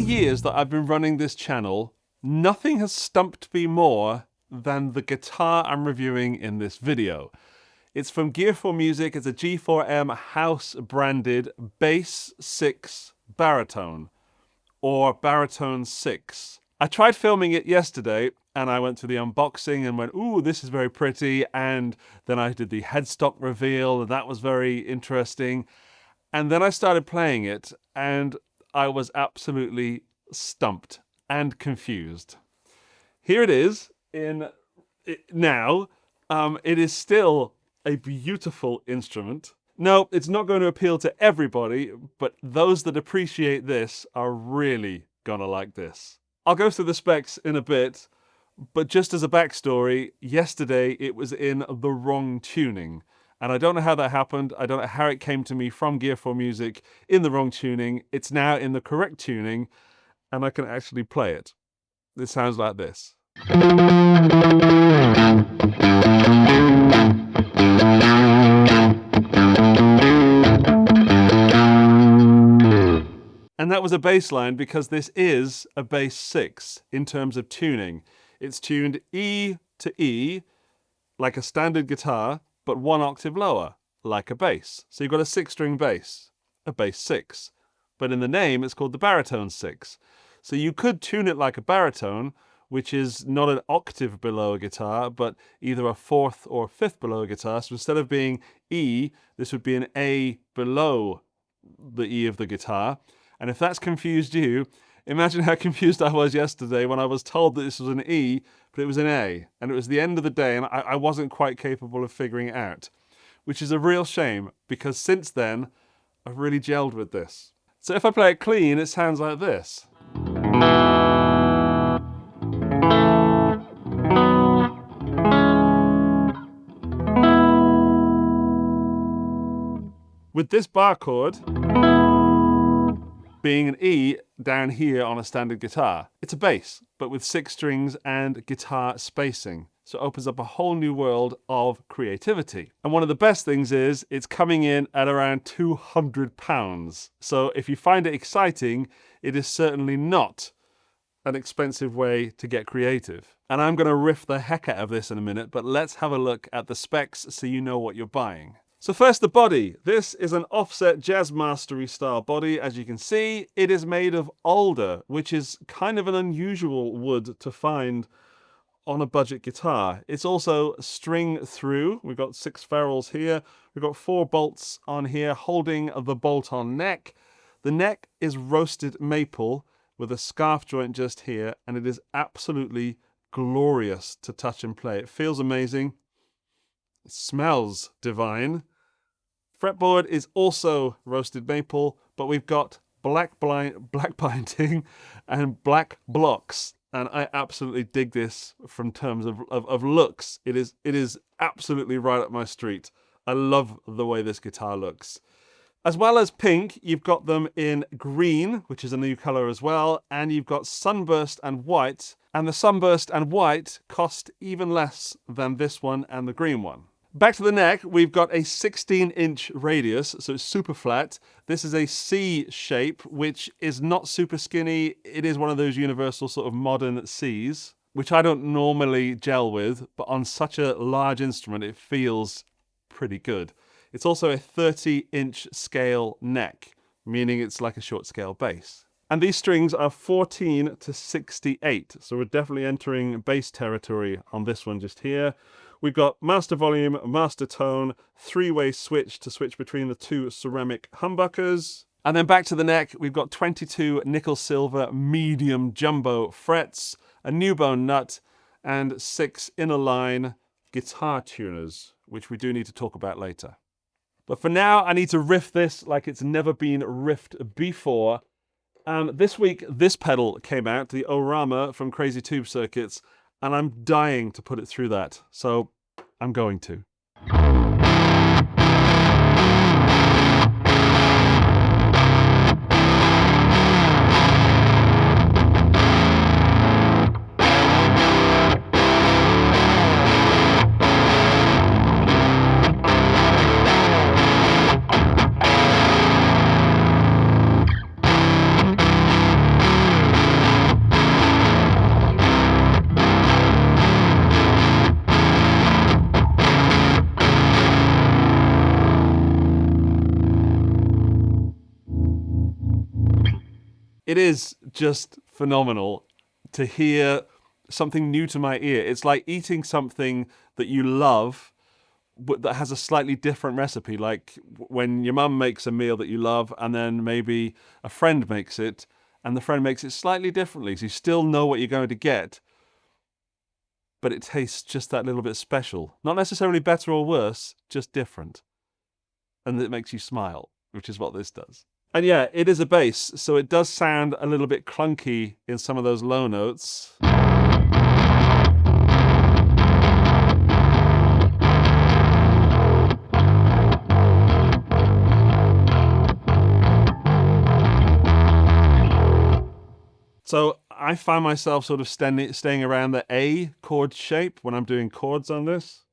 years that I've been running this channel, nothing has stumped me more than the guitar I'm reviewing in this video. It's from Gear4 Music. It's a G4M house branded Bass 6 Baritone, or Baritone 6. I tried filming it yesterday and I went to the unboxing and went, ooh, this is very pretty. And then I did the headstock reveal and that was very interesting. And then I started playing it and I was absolutely stumped and confused. Here it is now. It is still a beautiful instrument. No, it's not going to appeal to everybody, but those that appreciate this are really gonna like this. I'll go through the specs in a bit, but just as a backstory, yesterday it was in the wrong tuning. And I don't know how that happened. I don't know how it came to me from Gear4 Music in the wrong tuning. It's now in the correct tuning, and I can actually play it. This sounds like this. And that was a bass line because this is a bass 6 in terms of tuning. It's tuned E to E like a standard guitar, but 1 octave lower like a bass. So you've got a 6-string bass, a bass 6. But in the name, it's called the Baritone 6. So you could tune it like a baritone, which is not an octave below a guitar, but either a 4th or 5th below a guitar. So instead of being E, this would be an A below the E of the guitar. And if that's confused you, imagine how confused I was yesterday when I was told that this was an E, but it was an A. And it was the end of the day, and I wasn't quite capable of figuring it out, which is a real shame, because since then, I've really gelled with this. So if I play it clean, it sounds like this. With this bar chord being an E down here on a standard guitar. It's a bass, but with 6 strings and guitar spacing. So it opens up a whole new world of creativity. And one of the best things is it's coming in at around £200. So if you find it exciting, it is certainly not an expensive way to get creative. And I'm going to riff the heck out of this in a minute, but let's have a look at the specs so you know what you're buying. So first, the body. This is an offset jazz mastery style body. As you can see, it is made of Alder, which is kind of an unusual wood to find on a budget guitar. It's also string through. We've got 6 ferrules here. We've got 4 bolts on here holding the bolt-on neck. The neck is roasted maple with a scarf joint just here, and it is absolutely glorious to touch and play. It feels amazing. It smells divine. Fretboard is also roasted maple, but we've got black binding and black blocks. And I absolutely dig this from terms of looks. It is absolutely right up my street. I love the way this guitar looks. As well as pink, you've got them in green, which is a new color as well, and you've got sunburst and white, and the sunburst and white cost even less than this one and the green one. Back to the neck, we've got a 16-inch radius, so it's super flat. This is a C shape, which is not super skinny. It is one of those universal sort of modern Cs, which I don't normally gel with, but on such a large instrument, it feels pretty good. It's also a 30-inch scale neck, meaning it's like a short scale bass. And these strings are 14 to 68, so we're definitely entering bass territory on this one just here. We've got master volume, master tone, 3-way switch to switch between the 2 ceramic humbuckers. And then back to the neck, we've got 22 nickel silver medium jumbo frets, a new bone nut, and 6 inner line guitar tuners, which we do need to talk about later. But for now, I need to riff this like it's never been riffed before. This week, this pedal came out, the Orama from Crazy Tube Circuits, and I'm dying to put it through that, so I'm going to. It is just phenomenal to hear something new to my ear. It's like eating something that you love, but that has a slightly different recipe. Like when your mum makes a meal that you love, and then maybe a friend makes it, and the friend makes it slightly differently. So you still know what you're going to get, but it tastes just that little bit special. Not necessarily better or worse, just different. And it makes you smile, which is what this does. And yeah, it is a bass, so it does sound a little bit clunky in some of those low notes. So I find myself sort of staying around the A chord shape when I'm doing chords on this.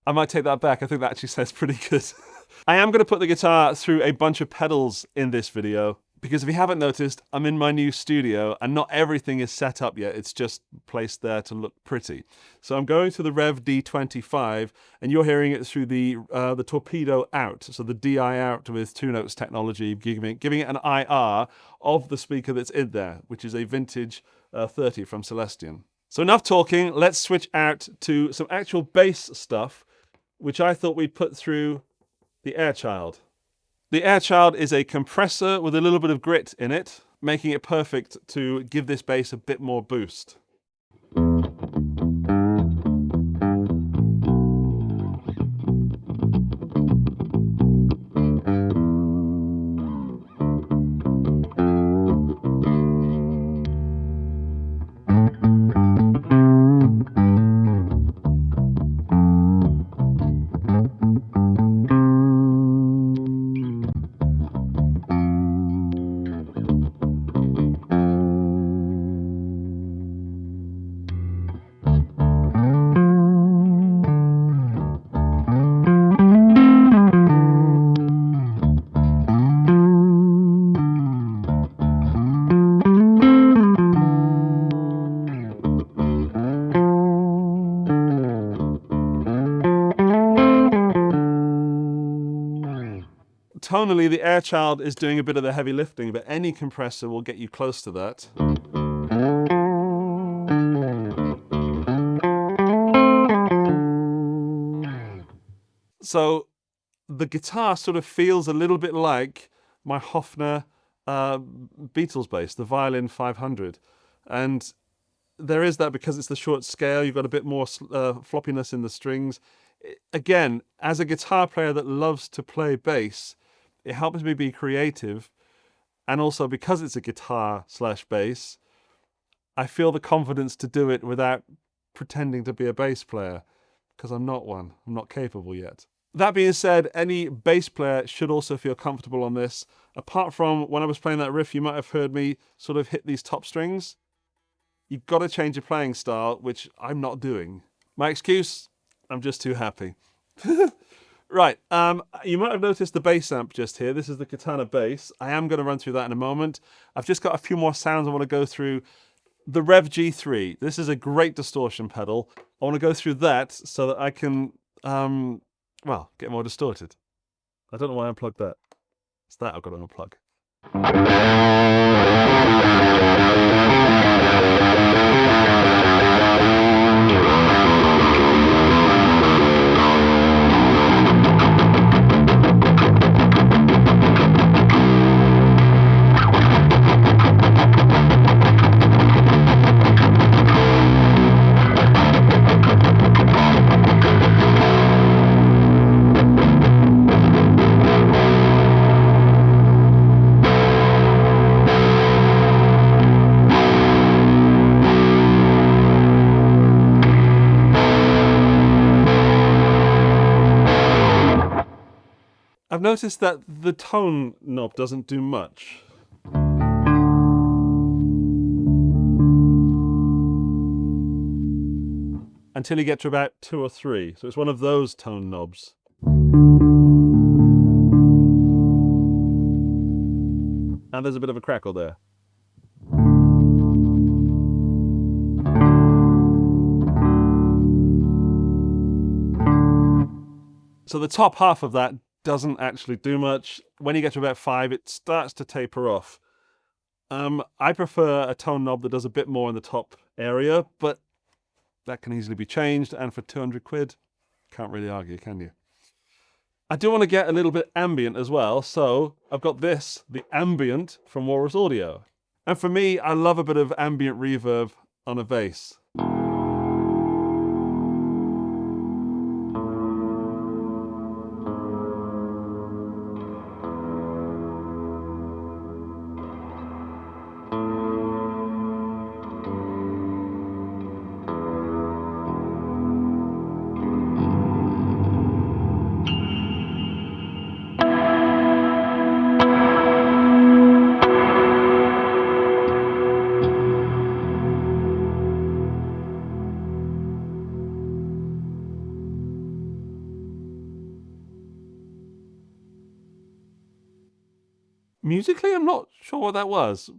I might take that back. I think that actually sounds pretty good. I am going to put the guitar through a bunch of pedals in this video, because if you haven't noticed, I'm in my new studio and not everything is set up yet. It's just placed there to look pretty. So I'm going to the Rev D25, and you're hearing it through the torpedo out. So the DI out with 2 notes technology, giving it an IR of the speaker that's in there, which is a vintage 30 from Celestion. So enough talking. Let's switch out to some actual bass stuff, which I thought we'd put through the Airchild. The Airchild is a compressor with a little bit of grit in it, making it perfect to give this bass a bit more boost. Tonally, the Airchild is doing a bit of the heavy lifting, but any compressor will get you close to that. So the guitar sort of feels a little bit like my Hofner Beatles bass, the Violin 500. And there is that because it's the short scale, you've got a bit more floppiness in the strings. Again, as a guitar player that loves to play bass, it helps me be creative. And also because it's a guitar/bass, I feel the confidence to do it without pretending to be a bass player, because I'm not one. I'm not capable yet. That being said, any bass player should also feel comfortable on this. Apart from when I was playing that riff, you might have heard me sort of hit these top strings. You've got to change your playing style, which I'm not doing. My excuse? I'm just too happy. Right, you might have noticed the bass amp just here. This is the Katana bass. I am going to run through that in a moment. I've just got a few more sounds I want to go through. The Rev G3. This is a great distortion pedal. I want to go through that so that I can, well, get more distorted. I don't know why I unplugged that. It's that I've got to unplug. I've noticed that the tone knob doesn't do much. Until you get to about 2 or 3. So it's one of those tone knobs. And there's a bit of a crackle there. So the top half of that doesn't actually do much. When you get to about 5, it starts to taper off. I prefer a tone knob that does a bit more in the top area, but that can easily be changed. And for 200 quid, can't really argue, can you? I do want to get a little bit ambient as well. So I've got this, the Ambient from Walrus Audio. And for me, I love a bit of ambient reverb on a bass. Musically, I'm not sure what that was,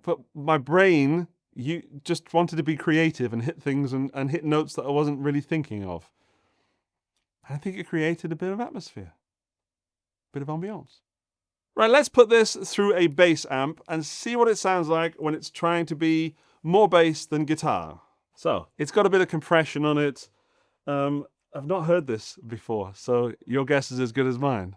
but my brain just wanted to be creative and hit things and hit notes that I wasn't really thinking of. I think it created a bit of atmosphere, a bit of ambiance. Right, let's put this through a bass amp and see what it sounds like when it's trying to be more bass than guitar. So, it's got a bit of compression on it. I've not heard this before, so your guess is as good as mine.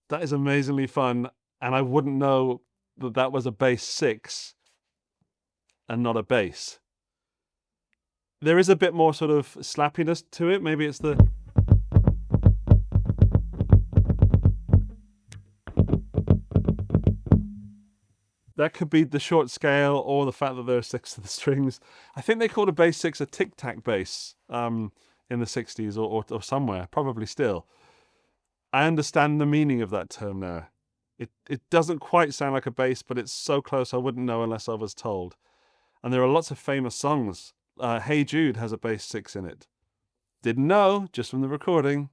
That is amazingly fun, and I wouldn't know that that was a bass 6 and not a bass. There is a bit more sort of slappiness to it. Maybe it's the... That could be the short scale or the fact that there are 6 of the strings. I think they called a bass 6 a tic-tac bass in the 60s or somewhere, probably still. I understand the meaning of that term now. It doesn't quite sound like a bass, but it's so close I wouldn't know unless I was told. And there are lots of famous songs. Hey Jude has a bass 6 in it. Didn't know, just from the recording.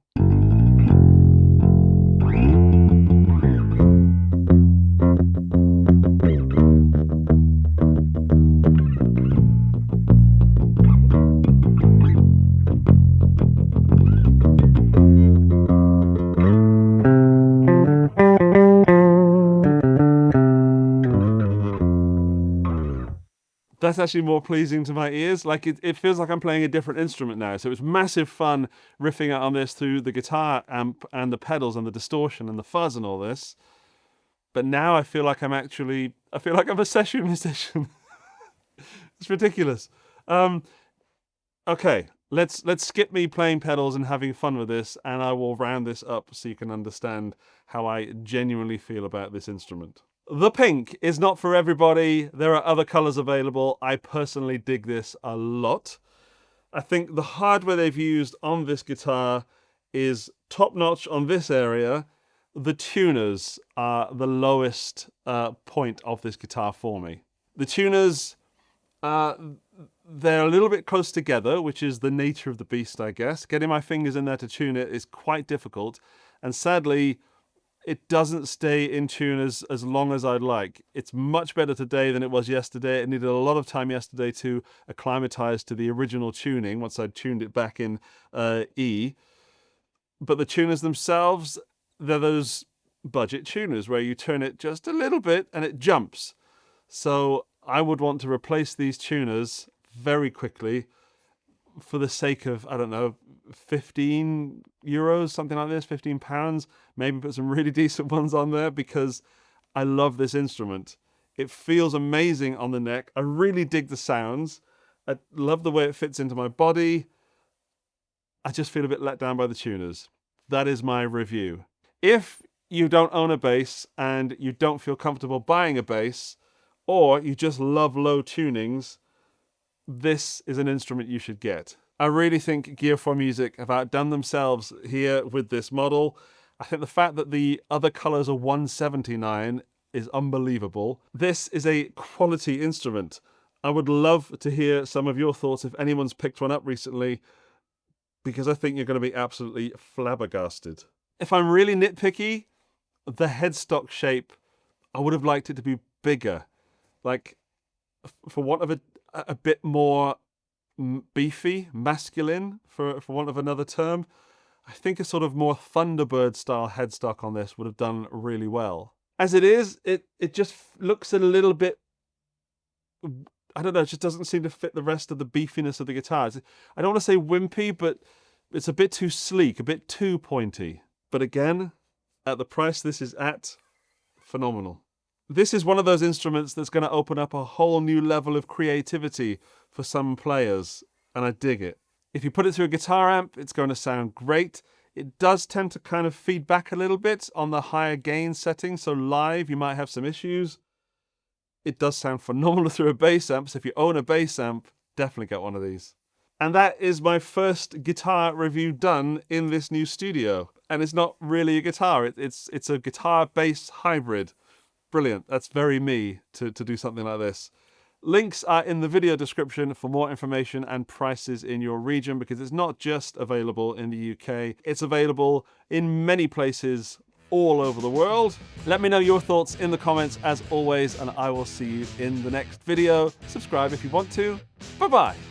That's actually more pleasing to my ears. Like it feels like I'm playing a different instrument now. So it's massive fun riffing out on this through the guitar amp and the pedals and the distortion and the fuzz and all this. But now I feel like I'm a session musician. It's ridiculous. Okay, let's skip me playing pedals and having fun with this, and I will round this up so you can understand how I genuinely feel about this instrument. The pink is not for everybody. There are other colors available. I personally dig this a lot. I think the hardware they've used on this guitar is top notch on this area. The tuners are the lowest point of this guitar for me. The tuners, they're a little bit close together, which is the nature of the beast, I guess. Getting my fingers in there to tune it is quite difficult. And sadly, it doesn't stay in tune as long as I'd like. It's much better today than it was yesterday. It needed a lot of time yesterday to acclimatize to the original tuning once I'd tuned it back in E. But the tuners themselves, they're those budget tuners where you turn it just a little bit and it jumps. So I would want to replace these tuners very quickly for the sake of, I don't know, 15 euros, something like this, 15 pounds. Maybe put some really decent ones on there because I love this instrument. It feels amazing on the neck. I really dig the sounds. I love the way it fits into my body. I just feel a bit let down by the tuners. That is my review. If you don't own a bass and you don't feel comfortable buying a bass, or you just love low tunings, this is an instrument you should get. I really think G4M Music have outdone themselves here with this model. I think the fact that the other colors are $179 is unbelievable. This is a quality instrument. I would love to hear some of your thoughts if anyone's picked one up recently, because I think you're going to be absolutely flabbergasted. If I'm really nitpicky, the headstock shape, I would have liked it to be bigger. Like, for want of a bit more beefy, masculine, for want of another term. I think a sort of more Thunderbird style headstock on this would have done really well. As it is, it just looks a little bit, I don't know, it just doesn't seem to fit the rest of the beefiness of the guitar. I don't want to say wimpy, but it's a bit too sleek, a bit too pointy. But again, at the price this is at, phenomenal. This is one of those instruments that's going to open up a whole new level of creativity for some players, and I dig it. If you put it through a guitar amp, it's going to sound great. It does tend to kind of feed back a little bit on the higher gain setting, so live you might have some issues. It does sound phenomenal through a bass amp, so if you own a bass amp, definitely get one of these. And that is my first guitar review done in this new studio. And it's not really a guitar, it's a guitar-bass hybrid. Brilliant, that's very me to do something like this. Links are in the video description for more information and prices in your region, because it's not just available in the UK, it's available in many places all over the world. Let me know your thoughts in the comments as always, and I will see you in the next video. Subscribe if you want to. Bye-bye.